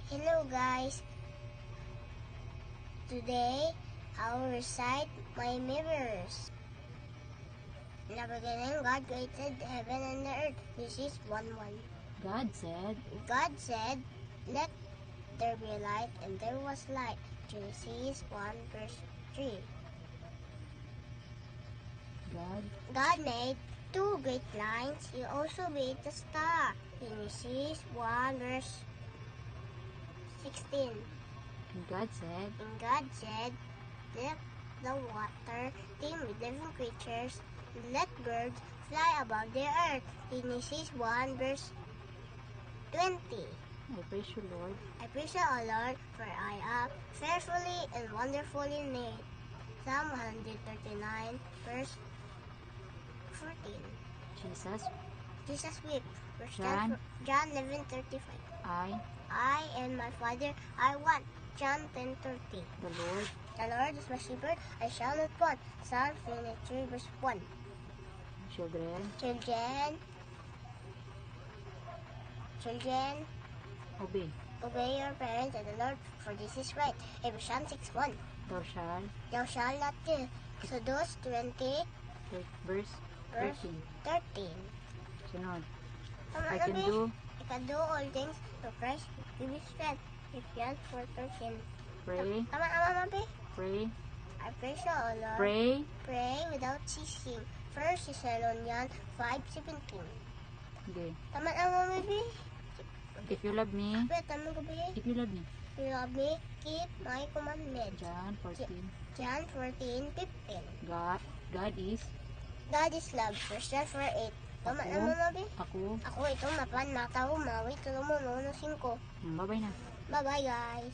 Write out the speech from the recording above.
Hello guys, today I will recite my mirrors. In the beginning, God created the heaven and the earth. This is 1:1. God said, let there be light, and there was light. Genesis 1 verse 3. God made two great lines. He also made the star. Genesis 1 verse 16. and God said, let the water teem with living creatures, and let birds fly above the earth. Genesis 1 verse 20. I praise you, Lord. I praise you, O Lord, for I am fearfully and wonderfully made. Psalm 139 verse 14. Jesus wept. John 11:35. I and my Father are one. John 10:30. The Lord is my shepherd, I shall not want. Psalm 23 verse 1. Children, obey your parents and the Lord, for this is right. Ephesians 6:1. Thou shalt not kill. Exodus 20 verse 13. Sunod. I can do all things through Christ who gives me strength. Ephesians 4:13. Pray. Pray. I praise you, O Lord. Pray without ceasing. 1 Thessalonians 5:17. Okay. Tama na mo, baby. If you love me, If you love me, keep my commandments. John 14:15. God is love. 1 John 4:8. Tama na mo, baby. Ako. Ako ito, mapan, mataw, mawit, tulong mo, 5. Bye-bye na. Bye-bye, guys.